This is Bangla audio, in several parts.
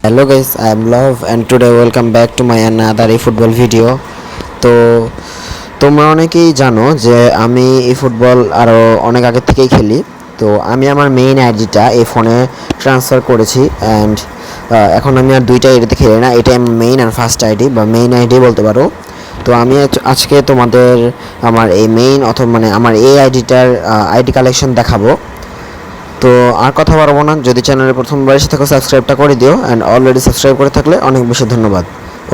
Hello guys, I am Love and today welcome back to my another eFootball video. তো তোমরা অনেকেই জানো যে আমি eFootball আরও অনেক আগে থেকেই খেলি। তো আমি আমার মেইন আইডিটা এই ফোনে ট্রান্সফার করেছি অ্যান্ড এখন আমি আর দুইটা আইডিতে খেলি না, এটা আমার মেইন আর ফার্স্ট আইডি বা মেইন আইডি বলতে পারো। তো আমি আজকে তোমাদের আমার এই মেইন অথবা মানে আমার এই আইডিটার আইডি কালেকশন দেখাবো। তো আর কথা বাড়াবো না, যদি চ্যানেলে প্রথমবার এসে থাকো সাবস্ক্রাইবটা করে দিও অ্যান্ড অলরেডি সাবস্ক্রাইব করে থাকলে অনেক বেশি ধন্যবাদ।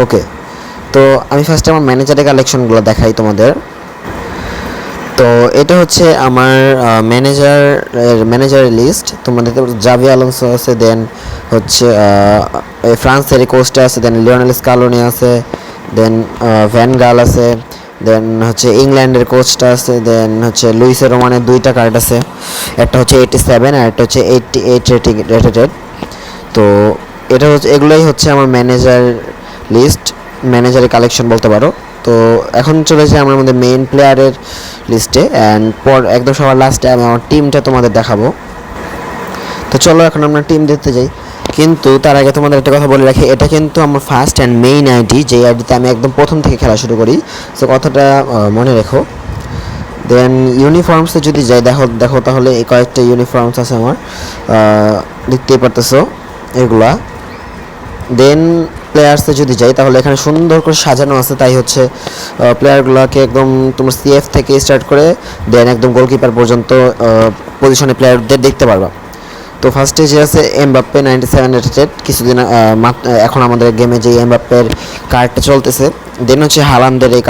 ওকে, তো আমি ফার্স্টে আমার ম্যানেজারের কালেকশনগুলো দেখাই তোমাদের। তো এটা হচ্ছে আমার ম্যানেজারের লিস্ট। তোমাদের জাভি আলোনসো আছে, দেন হচ্ছে ফ্রান্সের কোস্টে আছে, দেন লিওনেল স্কালোনি আছে, দেন ভ্যান গাল আছে, দেন হচ্ছে ইংল্যান্ডের কোচটা আছে, দেন হচ্ছে লুইসের রোমানের দুইটা কার্ড আছে, একটা হচ্ছে 87 আর একটা হচ্ছে 88 রেটেড। তো এটা হচ্ছে এগুলোই হচ্ছে আমার ম্যানেজারের কালেকশন বলতে পারো। তো এখন চলেছে আমার মধ্যে মেইন প্লেয়ারের লিস্টে অ্যান্ড পর একদম সবার লাস্টে আমি আমার টিমটা তোমাদের দেখাবো। তো চলো এখন আমরা টিম দেখতে যাই, কিন্তু তার আগে তোমাদের একটা কথা বলে রাখি, এটা কিন্তু আমার ফার্স্ট অ্যান্ড মেইন আইডি, যে আইডিতে আমি একদম প্রথম থেকে খেলা শুরু করি। সো কথাটা মনে রেখো। দেন ইউনিফর্মসে যদি যাই, দেখো তাহলে এই কয়েকটা ইউনিফর্মস আছে আমার, দেখতেই পারতেছো এগুলা। দেন প্লেয়ার্সে যদি যাই তাহলে এখানে সুন্দর করে সাজানো আছে, তাই হচ্ছে প্লেয়ারগুলোকে একদম তোমার সিএফ থেকে স্টার্ট করে দেন একদম গোলকিপার পর্যন্ত পজিশনে প্লেয়ারদের দেখতে পারবা। তো ফার্স্টে যে আছে এমবাপ্পে 97 রেটেড, কিছুদিন এখন আমাদের গেমে যে এমবাপ্পের কার্ডটা চলতেছে। দেন হচ্ছে হালান্ডের এই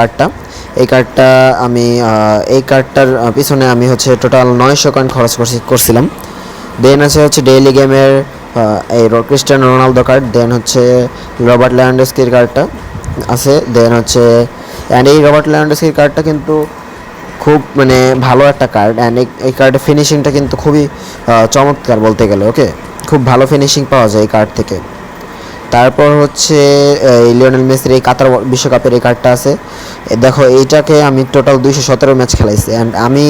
কার্ডটা আমি এই কার্ডটার পিছনে আমি হচ্ছে টোটাল 900 কয়েন খরচ করছিলাম। দেন হচ্ছে ডেইলি গেমের এই ক্রিস্টিয়ানো রোনালদো কার্ড, দেন হচ্ছে রবার্ট লেভানডস্কির কার্ডটা আছে, দেন হচ্ছে অ্যান্ড এই রবার্ট লেভানডস্কির কার্ডটা কিন্তু খুব মানে ভালো একটা কার্ড অ্যান্ড এই কার্ডের ফিনিশিংটা কিন্তু খুবই চমৎকার বলতে গেলে। ওকে, খুব ভালো ফিনিশিং পাওয়া যায় এই কার্ড থেকে। তারপর হচ্ছে এই লিওনেল মেসির এই কাতার বিশ্বকাপের এই কার্ডটা আছে। দেখো এইটাকে আমি টোটাল 217 ম্যাচ খেলাইছি অ্যান্ড আমি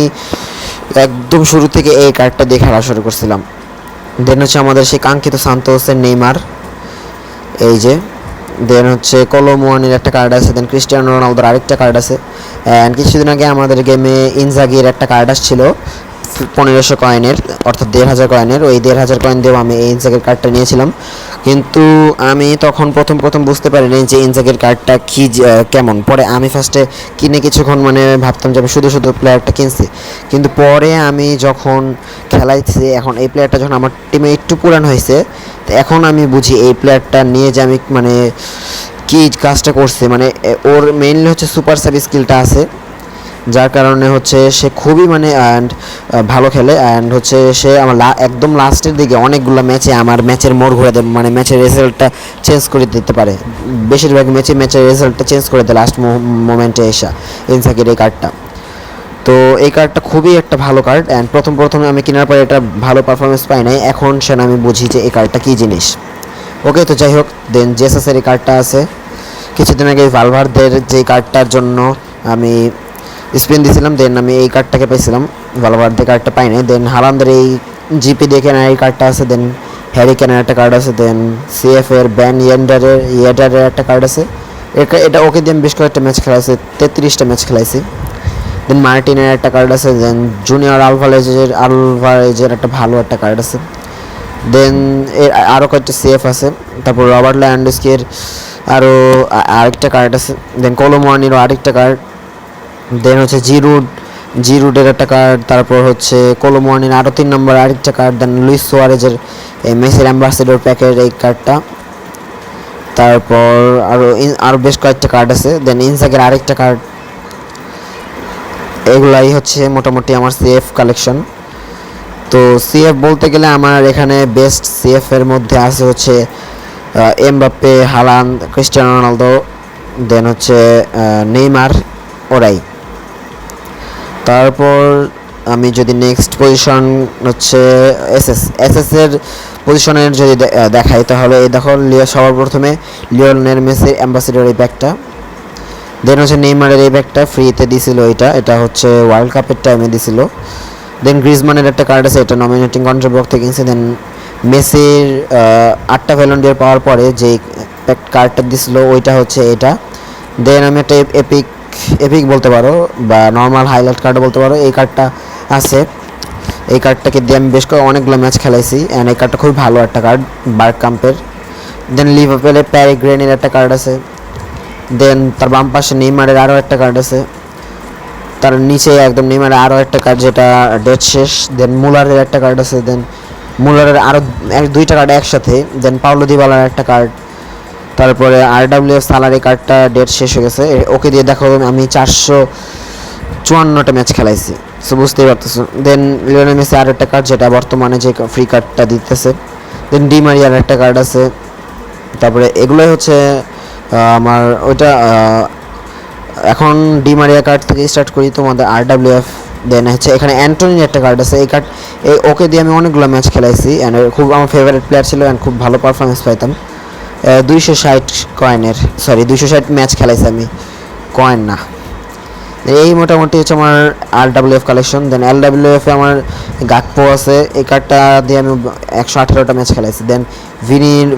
একদম শুরু থেকে এই কার্ডটা দিয়ে খেলা শুরু করছিলাম। দেন হচ্ছে আমাদের সেই কাঙ্ক্ষিত সান্তোসের নেইমার, এই যে। দেন হচ্ছে কলোমুয়ানির একটা কার্ড আছে, দেন ক্রিস্টিয়ানো রোনালদোর আরেকটা কার্ড আছে অ্যান্ড কিছুদিন আগে আমাদের গেমে ইনজাগির একটা কার্ড আসছিল 1500 কয়েনের, অর্থাৎ 1500 কয়েনের। ওই 1500 কয়েন দিয়েও আমি এই ইনজাগির কার্ডটা নিয়েছিলাম, কিন্তু আমি তখন প্রথম বুঝতে পারিনি যে ইনজাগির কার্ডটা কী কেমন। পরে আমি ফার্স্টে কিনে কিছুক্ষণ মানে ভাবতাম যে আমি শুধু প্লেয়ারটা কিনছি, কিন্তু পরে আমি যখন খেলাইছি, এখন এই প্লেয়ারটা যখন আমার টিমে একটু পুরান হয়েছে, তো এখন আমি বুঝি এই প্লেয়ারটা নিয়ে যে আমি মানে কী কাজটা করছে। মানে ওর মেইনলি হচ্ছে সুপার সাব স্কিলটা আছে, যার কারণে হচ্ছে সে খুবই মানে অ্যান্ড ভালো খেলে অ্যান্ড হচ্ছে সে আমার একদম লাস্টের দিকে অনেকগুলো ম্যাচে আমার ম্যাচের মোড় ঘুরে দেয়, মানে ম্যাচের রেজাল্টটা চেঞ্জ করে দিতে পারে। বেশিরভাগ ম্যাচের রেজাল্টটা চেঞ্জ করে দেয় লাস্ট মোমেন্টে এসা ইনসাকির এই কার্ডটা। তো এই কার্ডটা খুবই একটা ভালো কার্ড অ্যান্ড প্রথমে আমি কেনার পরে এটা ভালো পারফরমেন্স পাই নাই, এখন সেটা আমি বুঝি যে এই কার্ডটা কী জিনিস। ওকে, তো যাই হোক, দেন জেসাসের এই কার্ডটা আছে। কিছুদিন আগে ভালভার্দের যে কার্ডটার জন্য আমি স্পিন দিয়েছিলাম, দেন আমি এই কার্ডটাকে পাইছিলাম, ভালভার্দে কার্ডটা পাই নাই। দেন হালান্দের এই জিপি দিয়ে কেনার এই কার্ডটা আছে, দেন হ্যারি কেনার একটা কার্ড আছে, দেন সিএফ এর ব্যান ইয়েডারের একটা কার্ড আছে। এটা ওকে দিয়ে আমি বেশ কয়েকটা ম্যাচ খেলাইছি, 33টা ম্যাচ খেলাইছি। দেন মার্টিনের একটা কার্ড আছে, দেন জুনিয়র আলভারেজের একটা ভালো একটা কার্ড আছে। দেন এর আরও কয়েকটা সিএফ আছে। তারপর রবার্ট লেভানডস্কির আরেকটা কার্ড আছে, দেন কলোমুয়ানিরও আরেকটা কার্ড, দেন হচ্ছে জিরুডের একটা কার্ড, তারপর হচ্ছে কলোমুয়ানির আরও 3 নম্বর আরেকটা কার্ড, দেন লুইস সুয়ারেজের এই মেসির অ্যাম্বাসেডর প্যাকের এই কার্ডটা। তারপর আরও বেশ কয়েকটা কার্ড আছে, দেন ইনসাকের আরেকটা কার্ড। এগুলাই হচ্ছে মোটামুটি আমার সিএফ কালেকশন। তো সিএফ বলতে গেলে আমার এখানে বেস্ট সিএফ এর মধ্যে আছে হচ্ছে এমবাপ্পে, হালান্ড, ক্রিস্টিয়ানো রোনালদো, দেন হচ্ছে নেইমার, ওরাই। তারপর আমি যদি নেক্সট পজিশন হচ্ছে এসএস এর পজিশনের যদি দেখাই, তাহলে এই দেখো সবার প্রথমে লিওনেল মেসির অ্যাম্বাসেডর এই ব্যাগটা, দেন হচ্ছে নেইমারের এই ব্যাগটা ফ্রিতে দিছিল, এটা হচ্ছে ওয়ার্ল্ড কাপের টাইমে দিছিল। দেন গ্রিজমানের একটা কার্ড আছে, এটা নমিনেটিং কন্ট্রাক্ট থেকে কিনছে। দেন মেসির 8টা ব্যালন ডিওর পাওয়ার পরে যে কার্ডটা দিছিল ওইটা হচ্ছে এটা। দেন আমি একটা এপিক এপিক বলতে পারো বা নর্মাল হাইলাইট কার্ড বলতে পারো, এই কার্ডটা আছে। এই কার্ডটাকে দিয়ে আমি বেশ অনেকগুলো ম্যাচ খেলাইছি অ্যান্ড এই কার্ডটা খুবই ভালো একটা কার্ড বার্ক কাম্পের। দেন লিভারপুলে প্যারিগ্রেনের একটা কার্ড আছে। দেন তার বাম পাশে নেইমারের আরও একটা কার্ড আছে। তার নিচে একদম নেইমারের আরও একটা কার্ড যেটা ডেট শেষ। দেন মুলারের একটা কার্ড আছে। দেন মুলারের আরও দুইটা কার্ড একসাথে। দেন পাওলো দিবালার একটা কার্ড। তারপরে RWF সালার এই কার্ডটা ডেট শেষ হয়ে গেছে, ওকে দিয়ে দেখো আমি 454টা ম্যাচ খেলাইছি, সো বুঝতেই পারতেছো। দেন লিওনেল মেসি আর একটা কার্ড যেটা বর্তমানে যে ফ্রি কার্ডটা দিতেছে। দেন ডি মারিয়ার একটা কার্ড আছে। তারপরে এগুলোই হচ্ছে আমার ওইটা। এখন ডি মারিয়া কার্ড থেকে স্টার্ট করি, তোমাদের RWF। দেন হচ্ছে এখানে অ্যান্টনির একটা কার্ড আছে। এই কার্ড ওকে দিয়ে আমি অনেকগুলো ম্যাচ খেলাইছি অ্যান্ড খুব আমার ফেভারিট প্লেয়ার ছিল অ্যান্ড খুব ভালো পারফরমেন্স পাইতাম। 260 কয়েনের, সরি 260 ম্যাচ খেলাইছি আমি, কয়েন না। এই মোটামুটি হচ্ছে আমার RWF কালেকশন। দেন LWF এ আমার গাকপো আছে, এই কার্ডটা দিয়ে আমি 118টা ম্যাচ খেলাইছি। দেন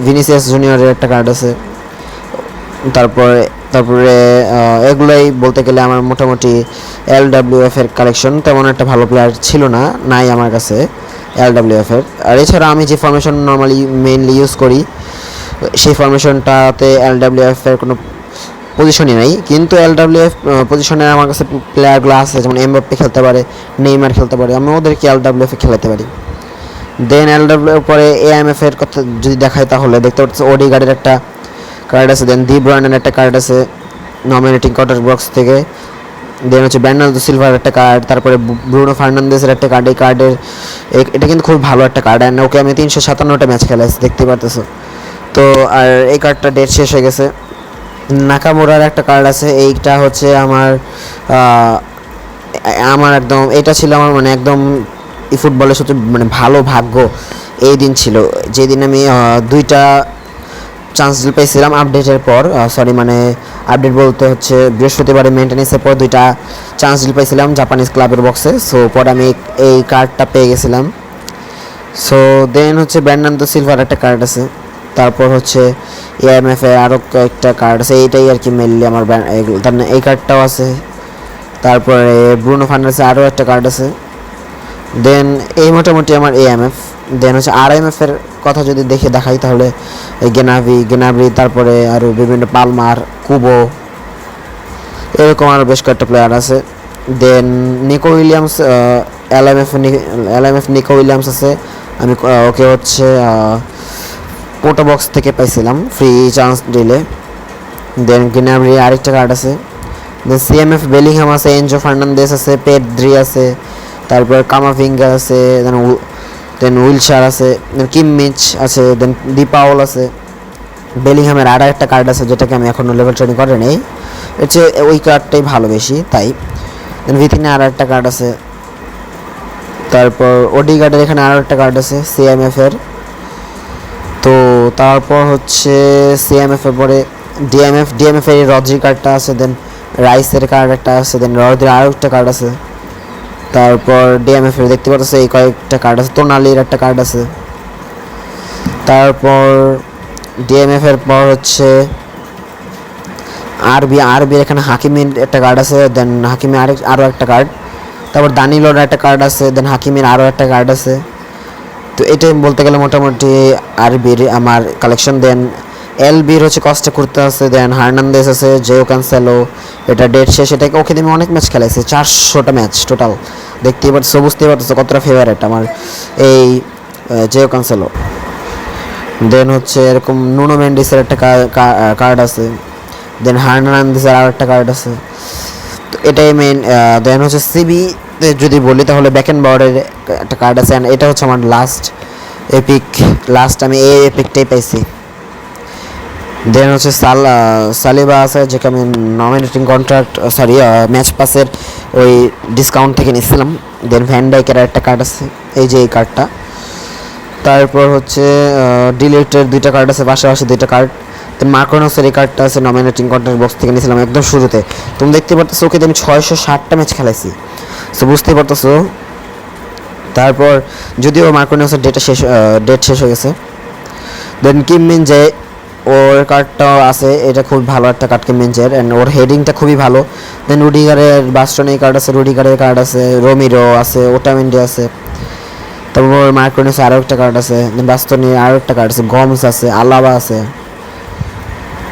ভিনিসিয়াস জুনিয়রের একটা কার্ড আছে। তারপরে এগুলোই বলতে গেলে আমার মোটামুটি LWF এর কালেকশন। তেমন একটা ভালো প্লেয়ার ছিল না, নাই আমার কাছে LWF এর। আর এছাড়া আমি যে ফরমেশন নর্মালি মেইনলি ইউজ করি সেই ফরমেশনটাতে LWF এর কোনো পজিশনই নাই, কিন্তু LWF পজিশনে আমার কাছে প্লেয়ারগুলো আছে, যেমন এমবাপ্পে খেলতে পারে, নেইমার খেলতে পারে, আমি ওদেরকে LWF এ খেলাতে পারি। দেন LWF পরে AMF এর কথা যদি দেখাই তাহলে দেখতে পাচ্ছি ওডিগার্ডের একটা কার্ড আছে। দেন দি ব্রয়নের একটা কার্ড আছে নমিনেটিং কটার বক্স থেকে। দেন হচ্ছে বার্নার্দো সিলভার একটা কার্ড। তারপরে ব্রুনো ফার্নান্দেসের একটা কার্ড। এই কার্ডের এটা কিন্তু খুব ভালো একটা কার্ড অ্যান্ড ওকে আমি 357টা ম্যাচ খেলাইছি, দেখতে পারতেছো। তো আর এই কার্ডটা ডেট শেষ হয়ে গেছে। নাকামোরার একটা কার্ড আছে, এইটা হচ্ছে আমার একদম এটা ছিল আমার মানে একদম ফুটবলের সবচেয়ে মানে ভালো ভাগ্য এই দিন ছিল, যেদিন আমি 2টা চান্স ডিল পেয়েছিলাম আপডেটের পর। সরি মানে আপডেট বলতে হচ্ছে বৃহস্পতিবারে মেনটেন্যান্সের পর 2টা চান্স ডিল পেয়েছিলাম জাপানিজ ক্লাবের বক্সে। সো পরে আমি এই কার্ডটা পেয়ে গেছিলাম। সো দেন হচ্ছে বার্নার্দো সিলভার একটা কার্ড আছে। তারপর হচ্ছে AMF এর আরও কয়েকটা কার্ড আছে, এইটাই আর কি মেনলি আমার এই কার্ডটাও আছে। তারপরে ব্রুনো ফার্নান্দেসের আরও একটা কার্ড আছে। দেন এই মোটামুটি আমার AMF। দেন হচ্ছে RMF এর কথা যদি দেখাই তাহলে গেনাব্রি, তারপরে আরও বিভিন্ন পালমার, কুবো, এরকম আরও বেশ কয়েকটা প্লেয়ার আছে। Then Nico Williams, LMF Nico Williams আছে। আমি ওকে হচ্ছে পোটো বক্স থেকে পাইছিলাম ফ্রি চান্স দিলে। দেন গেনাব্রি আরেকটা কার্ড আছে। দেন CMF বেলিংহাম আছে, এনজো ফার্নান্দেস আছে, পেড্রি আছে, তারপর কামাভিঙ্গা আছে, দেন উইলশার আছে, দেন কিমমিচ আছে, দেন ডিপাওল আছে। বেলিংহামের আর একটা কার্ড আছে যেটাকে আমি এখনও লেভেল ট্রেনিং করে নেই, হচ্ছে ওই কার্ডটাই ভালো বেশি তাই। দেন ভিতিনে আর একটা কার্ড আছে। তারপর ওডিগার্ডের এখানে আরও একটা কার্ড আছে CMF এর। তো তারপর হচ্ছে CMF এর পরে DMF এর রদ্রি কার্ডটা আছে। দেন রাইসের কার্ড একটা আছে। দেন রদ্রির আরও একটা কার্ড আছে। তারপর DMF এর দেখতে পাচ্ছ এই কয়েকটা কার্ড আছে। তোনালির একটা কার্ড আছে। তারপর DMF এর পর হচ্ছে আরবির এখানে হাকিমের একটা কার্ড আছে। দেন হাকিমের আরও একটা কার্ড। তারপর দানিলোর একটা কার্ড আছে। দেন হাকিমের আরও একটা কার্ড আছে। তো এটাই বলতে গেলে মোটামুটি আরবির আমার কালেকশন। দেন LBর হচ্ছে কস্টা করতে আছে। দেন হার্নান্দেস আছে, জেও ক্যান্সেলো, এটা ডেট শেষ। এটাকে ওকে দিয়ে আমি অনেক ম্যাচ খেলাইছি, 400টা ম্যাচ টোটাল। দেখতেই পাচ্ছ, বুঝতেই পারতেছো কতটা ফেভারিট আমার এই জেও ক্যান্সেলো। দেন হচ্ছে এরকম নুনো মেন্ডিসের একটা কার্ড আছে। দেন হার্নান্দেসের আর একটা কার্ড আছে। তো এটাই মেইন। দেন হচ্ছে সিবি যদি বলি তাহলে ব্যাকেনবাউয়ারের একটা কার্ড আছে। অ্যান্ড এটা হচ্ছে আমার লাস্ট আমি এই এপিকটাই পাইছি। দেন হচ্ছে সালিবা আছে, যেটা আমি নমিনেটিং কন্ট্রাক্ট ম্যাচ পাসের ওই ডিসকাউন্ট থেকে নিয়েছিলাম। দেন ভ্যান ডাইকের একটা কার্ড আছে, এই যে এই কার্ডটা। তারপর হচ্ছে ডিলিটের 2টা কার্ড আছে, পাশাপাশি 2টা কার্ড। দেন মার্কোনোসের এই কার্ডটা আছে, নমিনেটিং কন্ট্রাক্ট বক্স থেকে নিয়েছিলাম একদম শুরুতে। তুমি দেখতে পারতেছো ওকে আমি 660টা ম্যাচ খেলাইছি। সো বুঝতেই পারতেছো তারপর যদিও মার্কোনিয়াসের ডেট শেষ হয়ে গেছে। দেন কিম মিনজে, ওর কার্ডটাও আছে, এটা খুব ভালো একটা কার্ড কিম মিনজের, অ্যান্ড ওর হেডিংটা খুবই ভালো। দেন রুডিগারের বাস্টনের কার্ড আছে, রুডিগারের কার্ড আছে, রোমিরো আছে, ওটামেন্ডি আছে। তারপর মার্কোনিয়াসের আরও একটা কার্ড আছে, দেন বাস্তনির আরও একটা কার্ড আছে, গমস আছে, আলাবা আছে।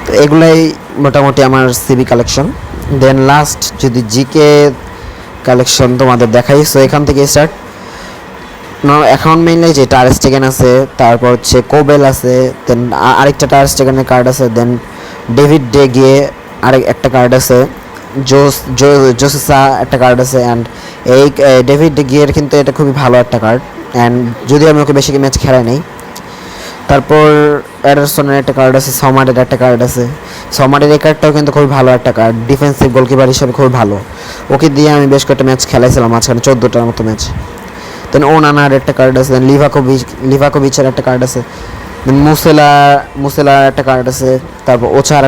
তো এগুলাই মোটামুটি আমার সিবি কালেকশন। দেন লাস্ট যদি জিকে কালেকশন তোমাদের দেখাই, সো এখান থেকে স্টার্ট। এখন মেইনলি যে টার স্টেগেন আছে, তারপর হচ্ছে কোবেল আছে, দেন আরেকটা টার স্টেগেনের কার্ড আছে, দেন ডেভিড ডে গিয়ে আরেক একটা কার্ড আছে, জোসেসা একটা কার্ড আছে। অ্যান্ড এই ডেভিড ডে গিয়ের কিন্তু এটা খুবই ভালো একটা কার্ড, অ্যান্ড যদিও আমি ওকে বেশি ম্যাচ খেলাই নেই। তারপর অ্যাডারসনের একটা কার্ড আছে, সমারের একটা কার্ড আছে। সমারের এই কার্ডটাও কিন্তু খুবই ভালো একটা কার্ড, ডিফেন্সিভ গোলকিপার হিসেবে খুবই ভালো। ওকে দিয়ে আমি বেশ কয়েকটা ম্যাচ খেলাইছিলাম মাঝখানে, 14টার মতো ম্যাচ। দেন ওনানার একটা কার্ড আছে, দেন লিভাকোভিচের একটা কার্ড আছে, দেন মুসেলার একটা কার্ড আছে, তারপর ওচার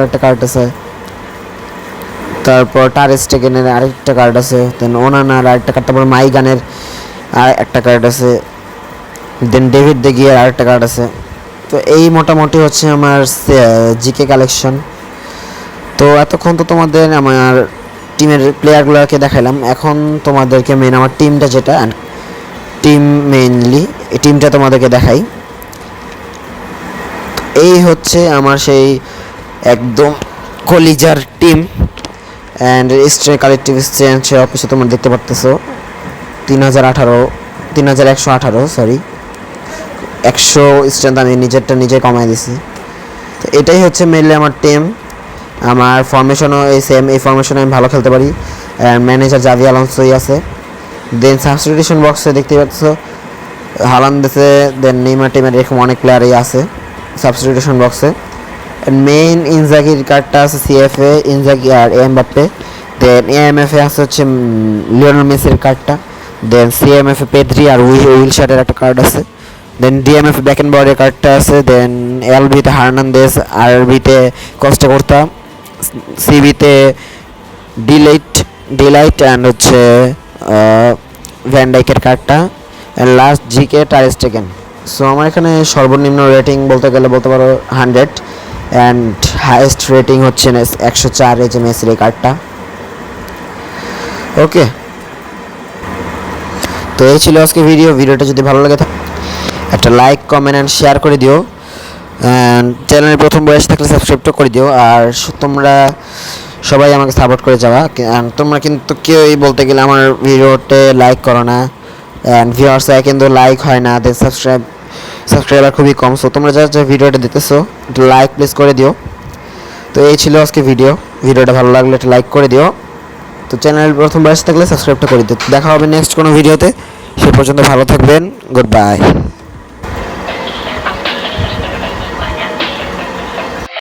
একটা কার্ড আছে, তারপর টার স্টেগেনের আরেকটা কার্ড আছে, দেন ওনানার আরেকটা কার্ড, তারপর মাইগানের আর একটা কার্ড আছে, দেন ডেভিড দে গিয়ার আরেকটা কার্ড আছে। তো এই মোটামুটি হচ্ছে আমার জিকে কালেকশন। তো এতক্ষণ তো তোমাদের আমার টিমের প্লেয়ারগুলোকে দেখাইলাম, এখন তোমাদেরকে মেন আমার টিমটা যেটা টিম মেইনলি এই টিমটা তোমাদেরকে দেখাই। এই হচ্ছে আমার সেই একদম কলিজার টিম, অ্যান্ড স্ট্রে কালেক্টিভ স্ট্রেঞ্জ অফিসে তোমরা দেখতে পারতেছো 3118 সরি 100 স্ট্রেংথ আমি নিজে কমাই দিছি। তো এটাই হচ্ছে মেনলি আমার টিম। আমার ফরমেশনও এই সেম, এই ফরমেশনে আমি ভালো খেলতে পারি। ম্যানেজার জাভি আলোনসোই আছে। দেন সাবস্টিটিউশন বক্সে দেখতে পাচ্ছ হালান্দ আছে, দেন নেইমার টিমের এরকম অনেক প্লেয়ারই আছে সাবস্টিটিউশন বক্সে। মেইন ইনজাগির কার্ডটা আছে সিএফএ, ইনজাগি আর এমবাপ্পে। দেন এএমএফে আছে হচ্ছে লিওনেল মেসির কার্ডটা। দেন সিএমএফে পেদ্রি আর উইলশারের একটা কার্ড আছে। দেন ডিএমএফ ব্যাকেনবাউয়ারের কার্ডটা আছে। দেন এলবিতে হার্নান্দেজ, আরবিতে কস্টা কর্তা, সিবিতে ডিলাইট অ্যান্ড হচ্ছে ভ্যান ডাইকের কার্ডটা, অ্যান্ড লাস্ট জিকে টার স্টেগেন। সো আমার এখানে সর্বনিম্ন রেটিং বলতে পারো 100, অ্যান্ড হাইয়েস্ট রেটিং হচ্ছে 104 এই যে মেসির এই কার্ডটা। ওকে, তো এই ছিল আজকে ভিডিওটা যদি ভালো লাগে একটা লাইক, কমেন্ট অ্যান্ড শেয়ার করে দিও, অ্যান্ড চ্যানেলের প্রথম বয়স থাকলে সাবস্ক্রাইবটা করে দিও। আর তোমরা সবাই আমাকে সাপোর্ট করে যাওয়া, অ্যান্ড তোমরা কিন্তু কেউই বলতে গেলে আমার ভিডিওতে লাইক করো না, অ্যান্ড ভিউয়ার্স কিন্তু লাইক হয় না, দেন সাবস্ক্রাইবার খুবই কম। সো তোমরা যা ভিডিওটা দেখতেছো একটু লাইক প্লিজ করে দিও। তো এই ছিল আজকে ভিডিওটা ভালো লাগলে একটা লাইক করে দিও। তো চ্যানেলের প্রথম বয়স থাকলে সাবস্ক্রাইবটা করে দিও। দেখা হবে নেক্সট কোনো ভিডিওতে, সে পর্যন্ত ভালো থাকবেন, গুড বাই।